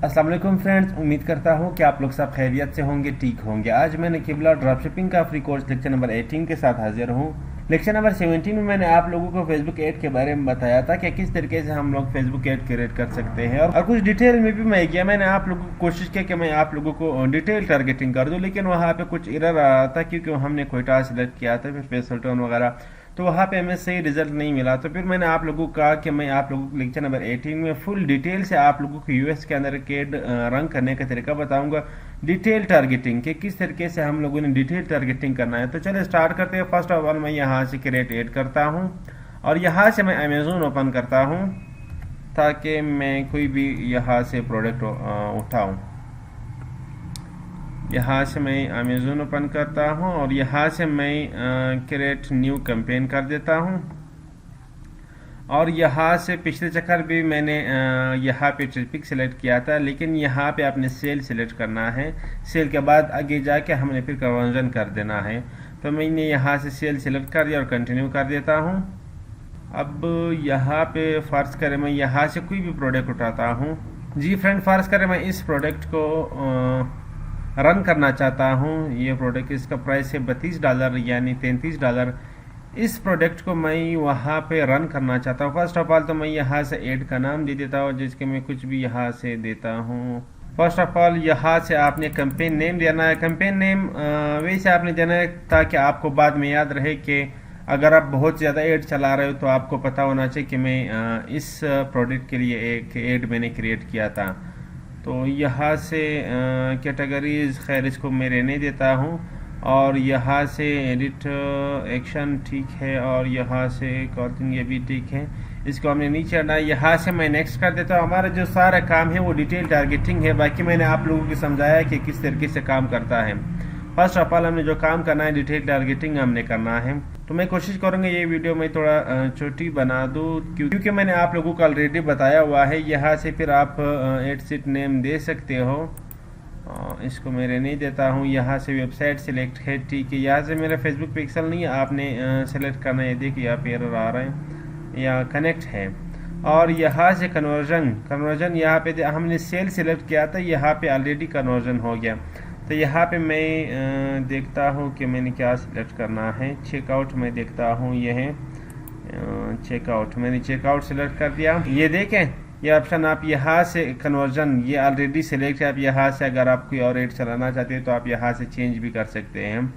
अस्सलाम वालेकुम फ्रेंड्स, उम्मीद करता हूँ कि आप लोग सब खैरियत से होंगे, ठीक होंगे। आज मैंने किबला ड्रॉपशिपिंग का फ्री कोर्स लेक्चर नंबर 18 के साथ हाजिर हूँ। लेक्चर नंबर 17 में मैंने आप लोगों को फेसबुक ऐड के बारे में बताया था कि किस तरीके से हम लोग फेसबुक ऐड क्रिएट कर सकते हैं, और कुछ डिटेल में भी मैं किया। मैंने आप लोगों को कोशिश किया कि मैं आप लोगों को डिटेल टारगेटिंग कर दूँ, लेकिन वहाँ पे कुछ एरर आ रहा था क्योंकि हमने कोयटा सिलेक्ट किया था, फिर फैसल टोन वगैरह, तो वहाँ पे हमें सही रिजल्ट नहीं मिला। तो फिर मैंने आप लोगों को कहा कि मैं आप लोगों को लेक्चर नंबर 18 में फुल डिटेल से आप लोगों को यूएस के अंदर कैड रन करने का तरीका बताऊंगा, डिटेल टारगेटिंग के किस तरीके से हम लोगों ने डिटेल टारगेटिंग करना है। तो चलिए स्टार्ट करते हैं। फर्स्ट ऑफ ऑल मैं यहाँ से क्रिएट ऐड करता हूँ और यहाँ से मैं अमेजोन ओपन करता हूँ ताकि मैं कोई भी यहाँ से प्रोडक्ट उठाऊँ। यहाँ से मैं अमेज़ोन ओपन करता हूँ और यहाँ से मैं क्रिएट न्यू कैंपेन कर देता हूँ। और यहाँ से पिछले चक्कर भी मैंने यहाँ पे ट्रैफिक सेलेक्ट किया था, लेकिन यहाँ पे आपने सेल सेलेक्ट करना है। सेल के बाद आगे जाके हमने फिर कन्वर्जन कर देना है। तो मैंने यहाँ से सेल सेलेक्ट कर दिया और कंटिन्यू कर देता हूँ। अब यहाँ पे फ़र्ज़ करें मैं यहाँ से कोई भी प्रोडक्ट उठाता हूँ। जी फ्रेंड, फ़र्ज़ करें मैं इस प्रोडक्ट को रन करना चाहता हूँ। ये प्रोडक्ट, इसका प्राइस है $32 यानी $33। इस प्रोडक्ट को मैं वहाँ पे रन करना चाहता हूँ। फर्स्ट ऑफ ऑल तो मैं यहाँ से ऐड का नाम दे देता हूँ, जिसके मैं कुछ भी यहाँ से देता हूँ। फर्स्ट ऑफ ऑल यहाँ से आपने कैंपेन नेम देना है। कैंपेन नेम वैसे आपने देना है ताकि आपको बाद में याद रहे कि अगर आप बहुत ज़्यादा ऐड चला रहे हो तो आपको पता होना चाहिए कि मैं इस प्रोडक्ट के लिए एक ऐड मैंने क्रिएट किया था। तो यहाँ से कैटेगरीज खैर इसको मैं रहने देता हूँ, और यहाँ से एडिट एक्शन ठीक है, और यहाँ से कॉलिंग ये भी ठीक है। इसको हमने नहीं चढ़ना। यहाँ से मैं नेक्स्ट कर देता हूँ। हमारा जो सारा काम है वो डिटेल टारगेटिंग है। बाकी मैंने आप लोगों को समझाया कि किस तरीके से काम करता है। फर्स्ट ऑफ ऑल हमने जो काम करना है डिटेल टारगेटिंग हमने करना है। तो मैं कोशिश करूँगा ये वीडियो मैं थोड़ा छोटी बना दूँ, क्योंकि मैंने आप लोगों को ऑलरेडी बताया हुआ है। यहाँ से फिर आप एड सीट नेम दे सकते हो। इसको मैं रहने देता हूँ। यहाँ से वेबसाइट सिलेक्ट है, ठीक है। यहाँ से मेरा फेसबुक पिक्सल नहीं है, आपने सेलेक्ट करना है। देखिए यहाँ पे एरर आ रहा है, या कनेक्ट है। और यहाँ से कन्वर्जन यहाँ पे हमने सेल सिलेक्ट किया था, यहाँ पे ऑलरेडी कन्वर्जन हो गया। तो यहाँ पे मैं देखता हूँ कि मैंने क्या सिलेक्ट करना है। चेकआउट में देखता हूँ, ये है चेकआउट। मैंने चेकआउट सिलेक्ट कर दिया। ये देखें ये ऑप्शन, आप यहाँ से कन्वर्जन ये ऑलरेडी सिलेक्ट है। आप यहाँ से अगर आप कोई और रेट चलाना चाहते हैं तो आप यहाँ से चेंज भी कर सकते हैं।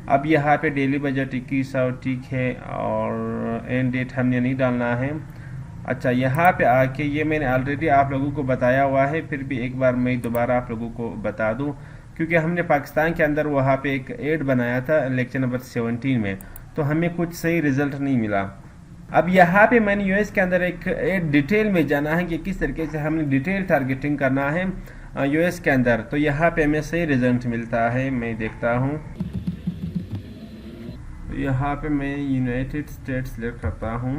अब यहाँ पे डेली बजट 2100 ठीक है, और एंड डेट हमने नहीं डालना है। अच्छा, यहाँ पे आके ये मैंने ऑलरेडी आप लोगों को बताया हुआ है, फिर भी एक बार मैं दोबारा आप लोगों को बता दूँ, क्योंकि हमने पाकिस्तान के अंदर वहाँ पे एक ऐड बनाया था लेक्चर नंबर 17 में, तो हमें कुछ सही रिजल्ट नहीं मिला। अब यहाँ पे मैंने यूएस के अंदर एक डिटेल में जाना है कि किस तरीके से हमने डिटेल टारगेटिंग करना है यूएस के अंदर। तो यहाँ पे हमें सही रिजल्ट मिलता है। मैं देखता हूँ, तो यहाँ पे मैं यूनाइटेड स्टेट्स सेलेक्ट करता हूँ।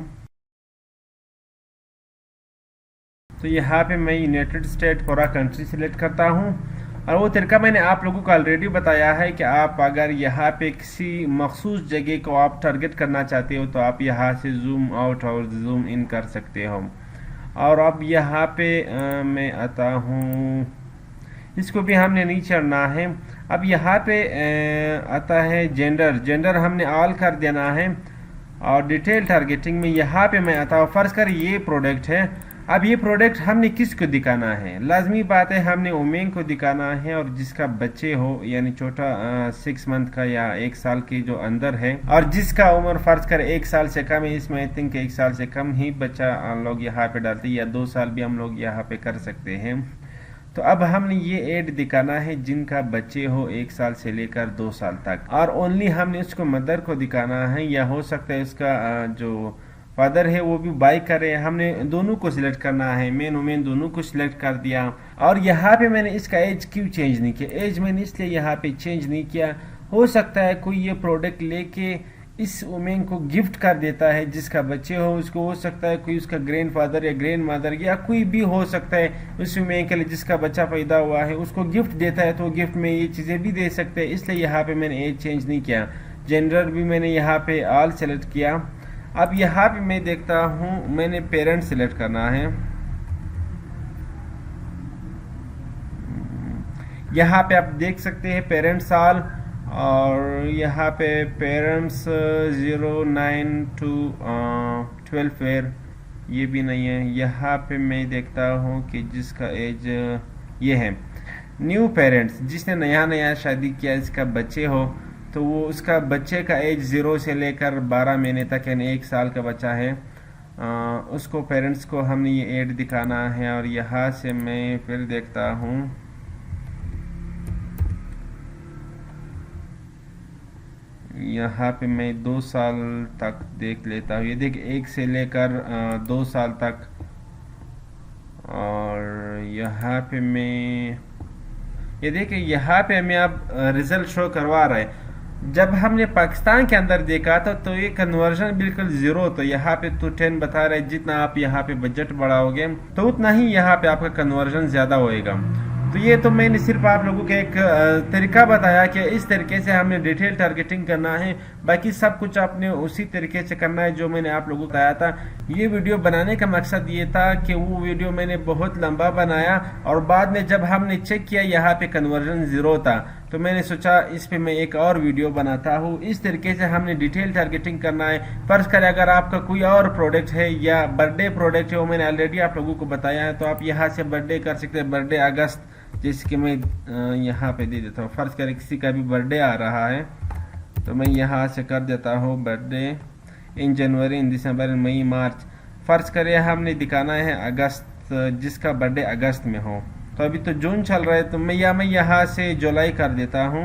तो यहाँ पे मैं यूनाइटेड स्टेट पूरा कंट्री सेलेक्ट करता हूँ, और वो तरीका मैंने आप लोगों को ऑलरेडी बताया है कि आप अगर यहाँ पे किसी मखसूस जगह को आप टारगेट करना चाहते हो तो आप यहाँ से जूम आउट और जूम इन कर सकते हो। और अब यहाँ पे मैं आता हूँ, इसको भी हमने नहीं चढ़ना है। अब यहाँ पे आता है जेंडर हमने ऑल कर देना है। और डिटेल टारगेटिंग में यहाँ पे मैं आता हूँ। फर्ज कर ये प्रोडक्ट है। अब ये प्रोडक्ट हमने किसको दिखाना है? लाजमी बात है हमने वुमेन को दिखाना है, और जिसका बच्चे हो यानी छोटा 6 मंथ का या 1 साल के जो अंदर है, और जिसका उम्र फर्ज कर 1 साल से कम है। इसमें आई थिंक 1 साल से कम ही बच्चा लोग यहाँ पे डालते हैं, या 2 साल भी हम लोग यहाँ पे कर सकते हैं। तो अब हमने ये ऐड दिखाना है जिनका बच्चे हो 1 साल से लेकर 2 साल तक, और ओनली हमने उसको मदर को दिखाना है, या हो सकता है उसका जो फादर है वो भी बाई करे। हमने दोनों को सिलेक्ट करना है, मेन वुमेन दोनों को सिलेक्ट कर दिया। और यहाँ पे मैंने इसका एज क्यों चेंज नहीं किया? एज मैंने इसलिए यहाँ पे चेंज नहीं किया, हो सकता है कोई ये प्रोडक्ट लेके इस वुमेन को गिफ्ट कर देता है जिसका बच्चे हो, उसको हो सकता है कोई उसका ग्रैंड फादर या ग्रैंड मदर या कोई भी हो सकता है उस वुमेन के लिए जिसका बच्चा पैदा हुआ है उसको गिफ्ट देता है, तो गिफ्ट में ये चीज़ें भी दे सकते हैं। इसलिए यहाँ पे मैंने एज चेंज नहीं किया। जेंडर भी मैंने यहाँ पे ऑल सेलेक्ट किया। अब यहाँ पे मैं देखता हूँ मैंने पेरेंट सेलेक्ट करना है। यहाँ पे आप देख सकते हैं पेरेंट्स साल, और यहाँ पे पेरेंट्स 09 to 12 ईयर ये भी नहीं है। यहाँ पे मैं देखता हूँ कि जिसका एज ये है न्यू पेरेंट्स, जिसने नया नया शादी किया, इसका बच्चे हो, तो वो उसका बच्चे का एज 0 से लेकर 12 महीने तक यानी 1 साल का बच्चा है, उसको पेरेंट्स को हमने ये एड दिखाना है। और यहाँ से मैं फिर देखता हूँ, यहाँ पे मैं 2 साल तक देख लेता हूँ। ये देख 1 से लेकर 2 साल तक। और यहाँ पे मैं ये देखिए, यहाँ पे हमें अब रिजल्ट शो करवा रहा है। जब हमने पाकिस्तान के अंदर देखा था तो ये कन्वर्जन बिल्कुल 0, तो यहाँ पे तो 10 बता रहे हैं। जितना आप यहाँ पे बजट बढ़ाओगे तो उतना ही यहाँ पे आपका कन्वर्जन ज़्यादा होएगा। तो ये तो मैंने सिर्फ आप लोगों को एक तरीका बताया कि इस तरीके से हमने डिटेल टारगेटिंग करना है, बाकी सब कुछ आपने उसी तरीके से करना है जो मैंने आप लोगों को बताया था। ये वीडियो बनाने का मकसद ये था कि वो वीडियो मैंने बहुत लंबा बनाया और बाद में जब हमने चेक किया यहाँ पे कन्वर्जन 0 था, तो मैंने सोचा इस पे मैं एक और वीडियो बनाता हूँ। इस तरीके से हमने डिटेल टारगेटिंग करना है। फर्ज करें अगर आपका कोई और प्रोडक्ट है या बर्थडे प्रोडक्ट है, वो मैंने ऑलरेडी आप लोगों को बताया है, तो आप यहाँ से बर्थडे कर सकते हैं। बर्थडे अगस्त, जैसे कि मैं यहाँ पे दे देता हूँ। फर्ज करें किसी का भी बर्थडे आ रहा है तो मैं यहाँ से कर देता हूँ बर्थडे इन जनवरी, इन दिसंबर, इन मई, मार्च। फर्ज करें हमने दिखाना है अगस्त, जिसका बर्थडे अगस्त में हो। तो अभी तो जून चल रहा है, तो मैं यहाँ से जुलाई कर देता हूँ।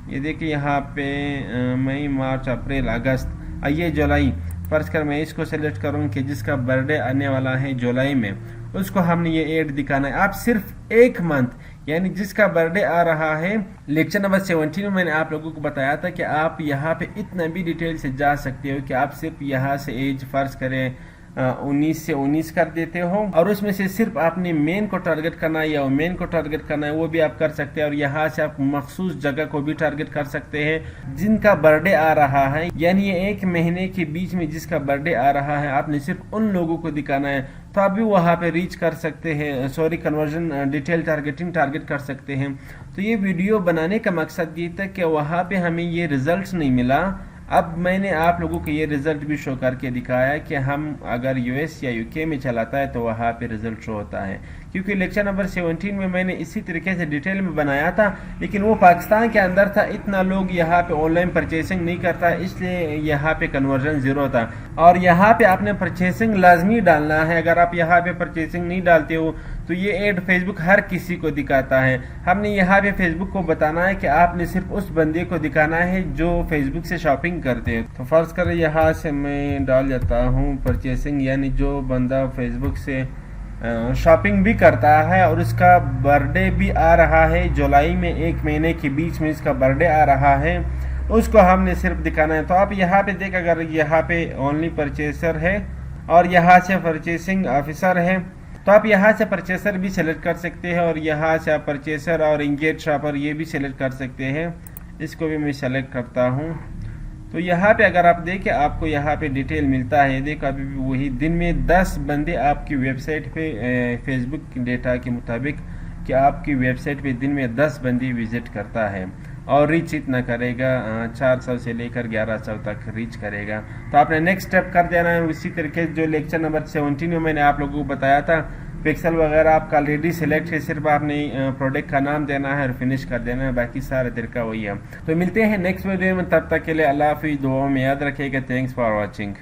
ये देखिए यहाँ पे मई, मार्च, अप्रैल, अगस्त, ये जुलाई। फर्ज कर मैं इसको सेलेक्ट करूँ कि जिसका बर्थडे आने वाला है जुलाई में, उसको हमने ये एड दिखाना है। आप सिर्फ 1 मंथ यानी जिसका बर्थडे आ रहा है, लेक्चर नंबर 17 में मैंने आप लोगों को बताया था कि आप यहाँ पे इतना भी डिटेल से जा सकते हो कि आप सिर्फ यहाँ से एज फर्ज करें 19 से 19 कर देते हो, और उसमें से सिर्फ आपने मेन को टारगेट करना है या वुमेन को टारगेट करना है, वो भी आप कर सकते हैं। और यहाँ से आप मखसूस जगह को भी टारगेट कर सकते हैं जिनका बर्थडे आ रहा है, यानी ये 1 महीने के बीच में जिसका बर्थडे आ रहा है, आपने सिर्फ उन लोगों को दिखाना है, तो आप भी वहाँ पे रीच कर सकते हैं। Sorry, conversion detail targeting target कर सकते हैं। तो ये वीडियो बनाने का मकसद ये था कि वहाँ पे हमें ये रिजल्ट नहीं मिला। अब मैंने आप लोगों को ये रिजल्ट भी शो करके दिखाया कि हम अगर यूएस या यूके में चलाता है तो वहाँ पे रिजल्ट शो होता है, क्योंकि लेक्चर नंबर 17 में मैंने इसी तरीके से डिटेल में बनाया था, लेकिन वो पाकिस्तान के अंदर था। इतना लोग यहाँ पे ऑनलाइन परचेसिंग नहीं करता, इसलिए यहाँ पे कन्वर्जन 0 था। और यहाँ पे आपने परचेसिंग लाजमी डालना है। अगर आप यहाँ पे परचेसिंग नहीं डालते हो तो ये एड फेसबुक हर किसी को दिखाता है। हमने यहाँ पे फेसबुक को बताना है कि आपने सिर्फ उस बंदे को दिखाना है जो फेसबुक से शॉपिंग करते हैं। तो फर्ज करें यहाँ से मैं डाल देता हूँ परचेसिंग, यानी जो बंदा फेसबुक से शॉपिंग भी करता है और उसका बर्थडे भी आ रहा है जुलाई में, 1 महीने के बीच में इसका बर्थडे आ रहा है, उसको हमने सिर्फ दिखाना है। तो आप यहाँ पे देख, अगर यहाँ पे ओनली परचेसर है और यहाँ से परचेसिंग ऑफिसर है, तो आप यहाँ से परचेसर भी सिलेक्ट कर सकते हैं और यहाँ से आप परचेसर और इंगेज शॉपर ये भी सिलेक्ट कर सकते हैं। इसको भी मैं सेलेक्ट करता हूँ। तो यहाँ पे अगर आप देखें, आपको यहाँ पे डिटेल मिलता है। देखो अभी भी वही, दिन में 10 बंदे आपकी वेबसाइट पे फेसबुक डेटा के मुताबिक कि आपकी वेबसाइट पे दिन में 10 बंदे विजिट करता है और रीच इतना करेगा 400 से लेकर 1100 तक रीच करेगा। तो आपने नेक्स्ट स्टेप कर देना है उसी तरीके जो लेक्चर नंबर 17 में मैंने आप लोगों को बताया था। पिक्सल वगैरह आपका ऑलरेडी सिलेक्ट है, सिर्फ आपने प्रोडक्ट का नाम देना है और फिनिश कर देना है, बाकी सारा तरीका वही है। तो मिलते हैं नेक्स्ट वीडियो में, तब तक के लिए अल्लाह हाफिज़। दुआओं में याद रखिएगा। Thanks for watching.